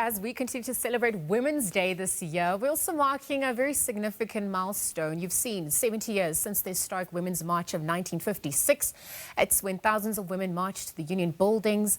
as we continue to celebrate Women's Day this year, we're also marking a very significant milestone. You've seen 70 years since the historic Women's March of 1956. It's when thousands of women marched to the Union buildings.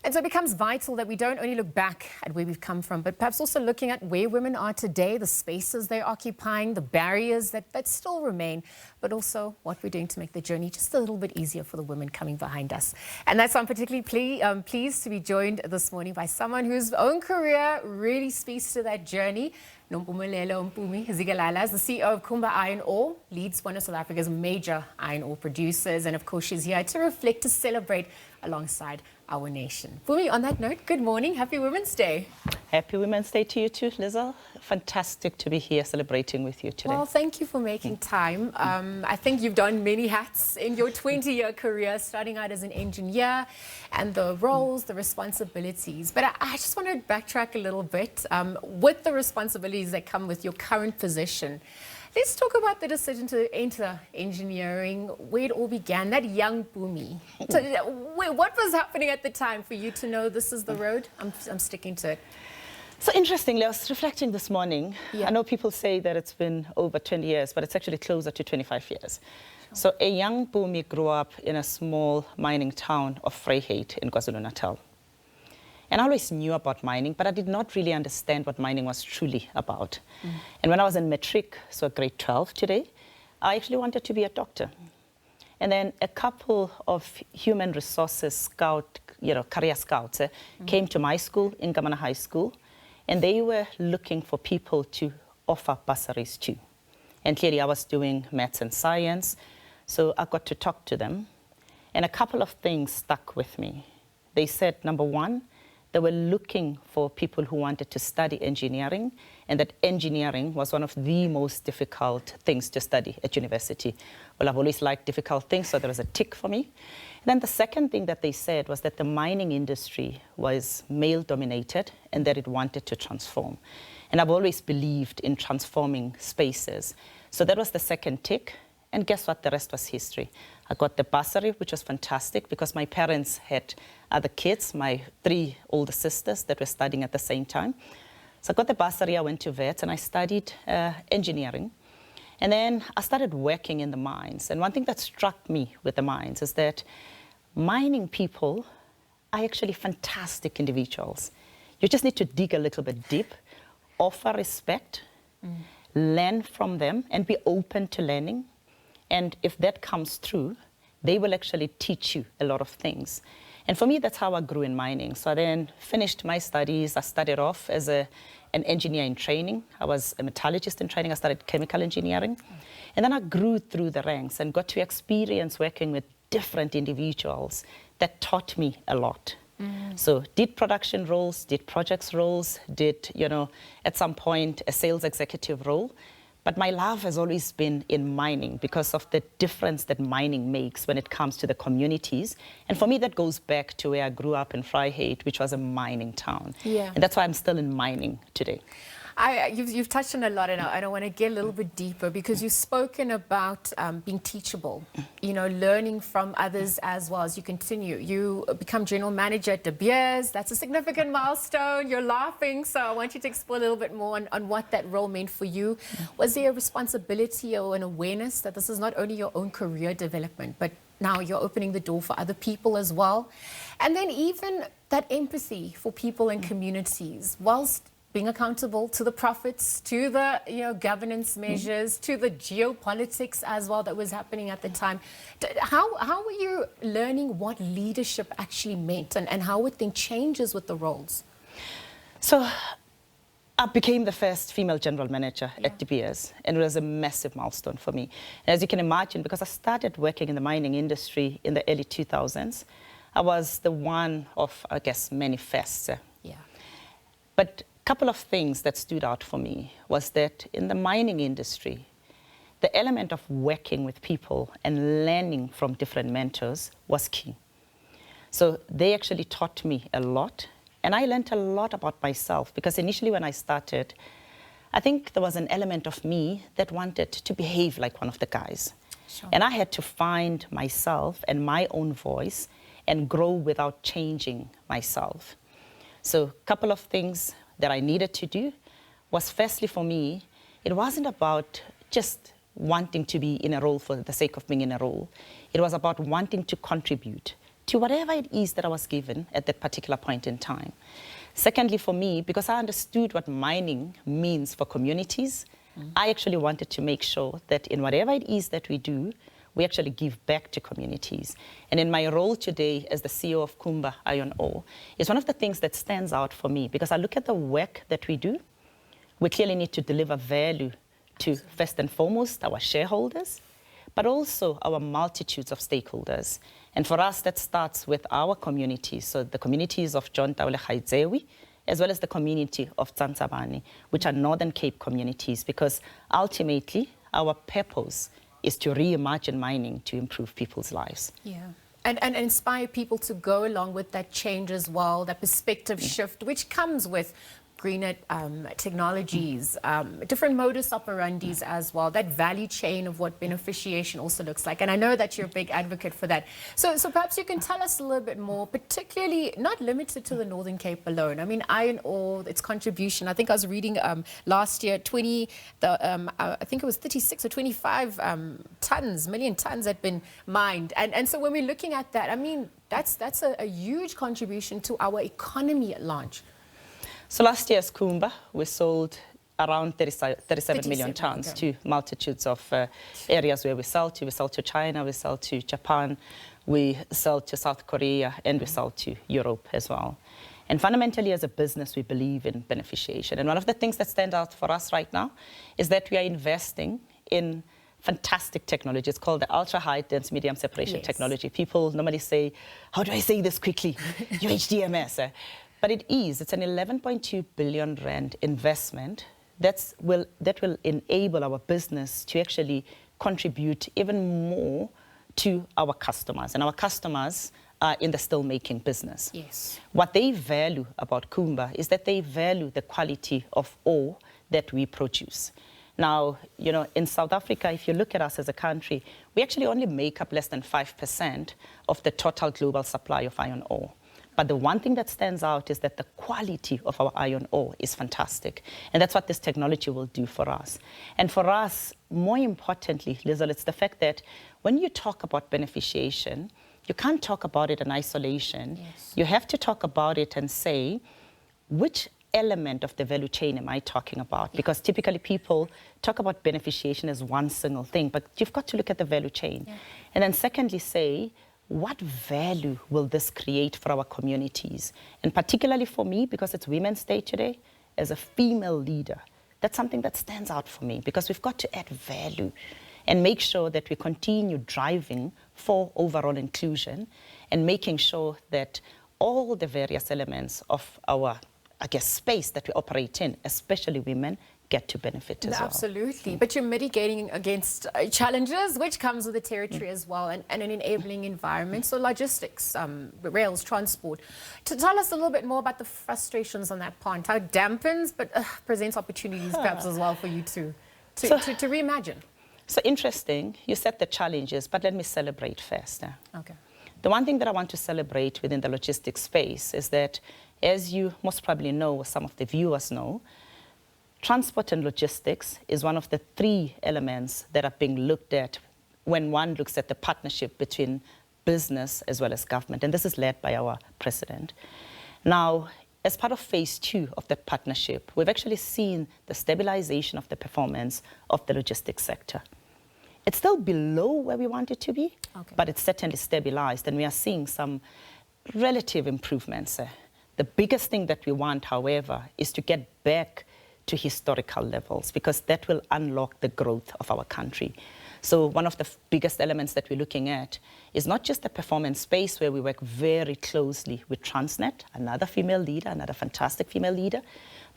And so it becomes vital that we don't only look back at where we've come from, but perhaps also looking at where women are today, the spaces they're occupying, the barriers that still remain, but also what we're doing to make the journey just a little bit easier for the women coming behind us. And that's why I'm particularly pleased to be joined this morning by someone whose own career really speaks to that journey. Nompumelelo Mpumi Zikalala is the CEO of Kumba Iron Ore, leads one of South Africa's major iron ore producers, and of course she's here to reflect, to celebrate alongside our nation. Mpumi, on that note, good morning. Happy Women's Day. Happy Women's Day to you too, Liza. Fantastic to be here celebrating with you today. Well, thank you for making time. I think you've done many hats in your 20-year career, starting out as an engineer, and the roles, the responsibilities. But I just want to backtrack a little bit with the responsibilities that come with your current position. Let's talk about the decision to enter engineering, where it all began, that young Mpumi. So, what was happening at the time for you to know this is the road? I'm sticking to it. So interestingly, I was reflecting this morning. Yeah. I know people say that it's been over 20 years, but it's actually closer to 25 years. Sure. So a young Mpumi grew up in a small mining town of Vryheid in KwaZulu-Natal. And I always knew about mining, but I did not really understand what mining was truly about. And when I was in matric, so grade 12 today, I actually wanted to be a doctor. And then a couple of human resources career scouts came to my school, in Gamana High School, and they were looking for people to offer bursaries to. And clearly I was doing maths and science, so I got to talk to them. And a couple of things stuck with me. They said, number one, they were looking for people who wanted to study engineering, and that engineering was one of the most difficult things to study at university. Well, I've always liked difficult things, so there was a tick for me. And then the second thing that they said was that the mining industry was male-dominated and that it wanted to transform. And I've always believed in transforming spaces. So that was the second tick. And guess what? The rest was history. I got the bursary, which was fantastic because my parents had other kids, my 3 older sisters that were studying at the same time. So I got the bursary, I went to vet, and I studied engineering. And then I started working in the mines. And one thing that struck me with the mines is that mining people are actually fantastic individuals. You just need to dig a little bit deep, offer respect, learn from them, and be open to learning. And if that comes through, they will actually teach you a lot of things. And for me, that's how I grew in mining. So I then finished my studies. I started off as an engineer in training. I was a metallurgist in training. I started chemical engineering. And then I grew through the ranks and got to experience working with different individuals that taught me a lot. So did production roles, did projects roles, did, at some point a sales executive role. But my love has always been in mining because of the difference that mining makes when it comes to the communities. And for me, that goes back to where I grew up in Vryheid, which was a mining town. Yeah. And that's why I'm still in mining today. You've touched on a lot, and I want to get a little bit deeper because you've spoken about being teachable, learning from others as well as you continue. You become general manager at De Beers. That's a significant milestone. You're laughing, so I want you to explore a little bit more on what that role meant for you. Was there a responsibility or an awareness that this is not only your own career development, but now you're opening the door for other people as well? And then even that empathy for people and communities, whilst being accountable to the profits, to the governance measures, to the geopolitics as well that was happening at the time. How were you learning what leadership actually meant and how would things changes with the roles? So I became the first female general manager at De Beers, and it was a massive milestone for me. And as you can imagine, because I started working in the mining industry in the early 2000s, I was the one of, I guess, many firsts. Yeah. But couple of things that stood out for me was that in the mining industry, the element of working with people and learning from different mentors was key. So they actually taught me a lot, and I learned a lot about myself because initially when I started, I think there was an element of me that wanted to behave like one of the guys. Sure. And I had to find myself and my own voice and grow without changing myself. So a couple of things that I needed to do was, firstly, for me, it wasn't about just wanting to be in a role for the sake of being in a role. It was about wanting to contribute to whatever it is that I was given at that particular point in time. Secondly, for me, because I understood what mining means for communities, I actually wanted to make sure that in whatever it is that we do, we actually give back to communities. And in my role today as the CEO of Kumba Iron Ore, is one of the things that stands out for me, because I look at the work that we do. We clearly need to deliver value to, first and foremost, our shareholders, but also our multitudes of stakeholders. And for us, that starts with our communities, so the communities of John Taule Haidzewi, as well as the community of Tsantsabane, which are Northern Cape communities, because ultimately, our purpose is to reimagine mining to improve people's lives. Yeah. And inspire people to go along with that change as well, that perspective shift, which comes with greener technologies, different modus operandis as well, that value chain of what beneficiation also looks like. And I know that you're a big advocate for that. So perhaps you can tell us a little bit more, particularly not limited to the Northern Cape alone. I mean, iron ore, its contribution. I think I was reading last year, I think it was 36 or 25 million tons had been mined. And so when we're looking at that, I mean, that's a huge contribution to our economy at large. So last year as Kumba, we sold around 37 million tons to multitudes of areas where we sell to. We sell to China, we sell to Japan, we sell to South Korea, and we sell to Europe as well. And fundamentally, as a business, we believe in beneficiation. And one of the things that stand out for us right now is that we are investing in fantastic technology. It's called the ultra-high dense medium separation technology. People normally say, how do I say this quickly? UHDMS. But it's an 11.2 billion rand investment that will enable our business to actually contribute even more to our customers. And our customers are in the steel-making business. Yes. What they value about Kumba is that they value the quality of ore that we produce. Now, you know, in South Africa, if you look at us as a country, we actually only make up less than 5% of the total global supply of iron ore. But the one thing that stands out is that the quality of our iron ore is fantastic. And that's what this technology will do for us. And for us, more importantly, Lizzle, it's the fact that when you talk about beneficiation, you can't talk about it in isolation. Yes. You have to talk about it and say, which element of the value chain am I talking about? Because typically people talk about beneficiation as one single thing, but you've got to look at the value chain. Yeah. And then secondly say, what value will this create for our communities? And particularly for me, because it's Women's Day today, as a female leader, that's something that stands out for me, because we've got to add value and make sure that we continue driving for overall inclusion and making sure that all the various elements of our, I guess, space that we operate in, especially women, get to benefit as well. Absolutely. But you're mitigating against challenges, which comes with the territory as well, and an enabling environment. So logistics, rails, transport. To tell us a little bit more about the frustrations on that point, how it dampens, but presents opportunities perhaps as well for you to reimagine. So interesting, you said the challenges, but let me celebrate first. Okay. The one thing that I want to celebrate within the logistics space is that, as you most probably know, or some of the viewers know, transport and logistics is one of the 3 elements that are being looked at when one looks at the partnership between business as well as government. And this is led by our president. Now, as part of phase 2 of that partnership, we've actually seen the stabilization of the performance of the logistics sector. It's still below where we want it to be, but it's certainly stabilized, and we are seeing some relative improvements. The biggest thing that we want, however, is to get back to historical levels, because that will unlock the growth of our country. So one of the biggest elements that we're looking at is not just the performance space, where we work very closely with Transnet, another female leader, another fantastic female leader,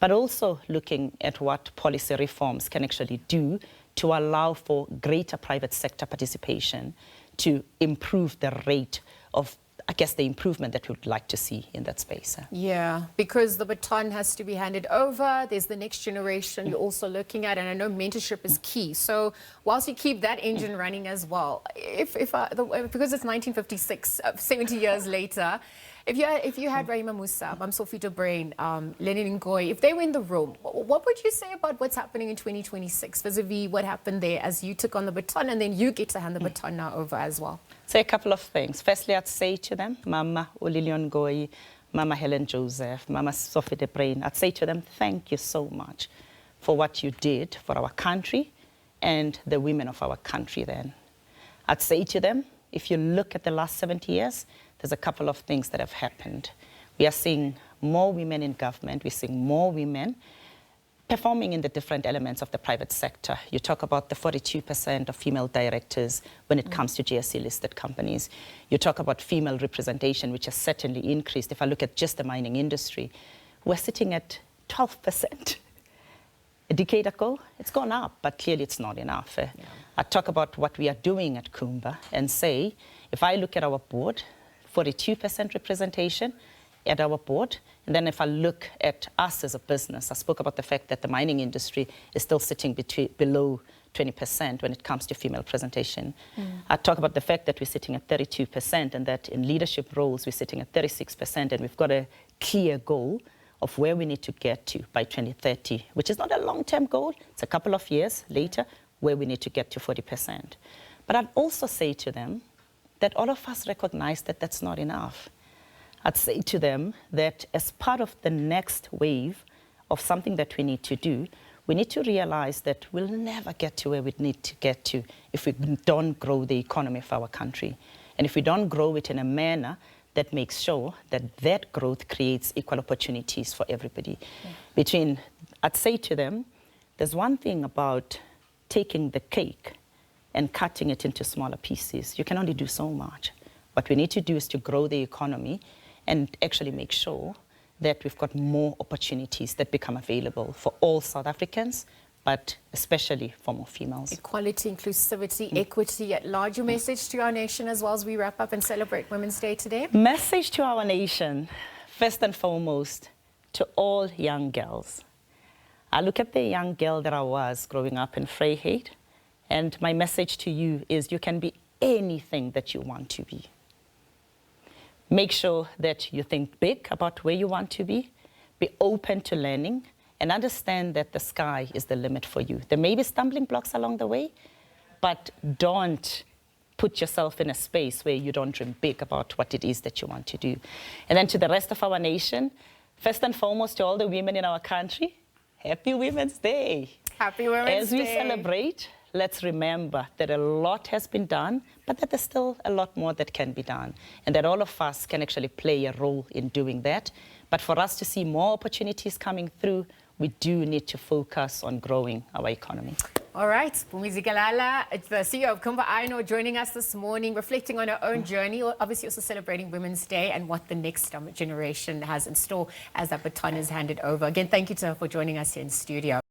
but also looking at what policy reforms can actually do to allow for greater private sector participation to improve the rate of, I guess, the improvement that we would like to see in that space. Yeah, because the baton has to be handed over. There's the next generation you're also looking at, and I know mentorship is key. So whilst you keep that engine running as well, because it's 1956, 70 years later, If you had Rahima Musa, Sophie Brain, Lenin Ngoyi, if they were in the room, what would you say about what's happening in 2026 vis-a-vis what happened there as you took on the baton and then you get to hand the baton now over as well? So a couple of things. Firstly, I'd say to them, Mama Olilion Ngoyi, Mama Helen Joseph, Mama Sophie de Brain, I'd say to them, thank you so much for what you did for our country and the women of our country then. I'd say to them, if you look at the last 70 years, there's a couple of things that have happened. We are seeing more women in government. We're seeing more women performing in the different elements of the private sector. You talk about the 42% of female directors when it comes to GSE-listed companies. You talk about female representation, which has certainly increased. If I look at just the mining industry, we're sitting at 12%. A decade ago, it's gone up, but clearly it's not enough. Yeah. I talk about what we are doing at Kumba and say, if I look at our board, 42% representation at our board. And then if I look at us as a business, I spoke about the fact that the mining industry is still sitting below 20% when it comes to female representation. I talk about the fact that we're sitting at 32% and that in leadership roles we're sitting at 36%, and we've got a clear goal of where we need to get to by 2030, which is not a long-term goal. It's a couple of years later where we need to get to 40%. But I'd also say to them that all of us recognize that that's not enough. I'd say to them that as part of the next wave of something that we need to do, we need to realize that we'll never get to where we need to get to if we don't grow the economy of our country. And if we don't grow it in a manner that makes sure that that growth creates equal opportunities for everybody. Yeah. I'd say to them, there's one thing about taking the cake and cutting it into smaller pieces. You can only do so much. What we need to do is to grow the economy and actually make sure that we've got more opportunities that become available for all South Africans, but especially for more females. Equality, inclusivity, equity at large. Your message to our nation as well as we wrap up and celebrate Women's Day today? Message to our nation, first and foremost, to all young girls. I look at the young girl that I was growing up in Vryheid, and my message to you is you can be anything that you want to be. Make sure that you think big about where you want to be open to learning, and understand that the sky is the limit for you. There may be stumbling blocks along the way, but don't put yourself in a space where you don't dream big about what it is that you want to do. And then to the rest of our nation, first and foremost to all the women in our country, Happy Women's Day. Happy Women's Day. As we celebrate, let's remember that a lot has been done, but that there's still a lot more that can be done, and that all of us can actually play a role in doing that. But for us to see more opportunities coming through, we do need to focus on growing our economy. All right, Mpumi Zikalala, the CEO of Kumba Iron Ore, joining us this morning, reflecting on her own journey, obviously also celebrating Women's Day and what the next generation has in store as that baton is handed over. Again, thank you to her for joining us here in studio.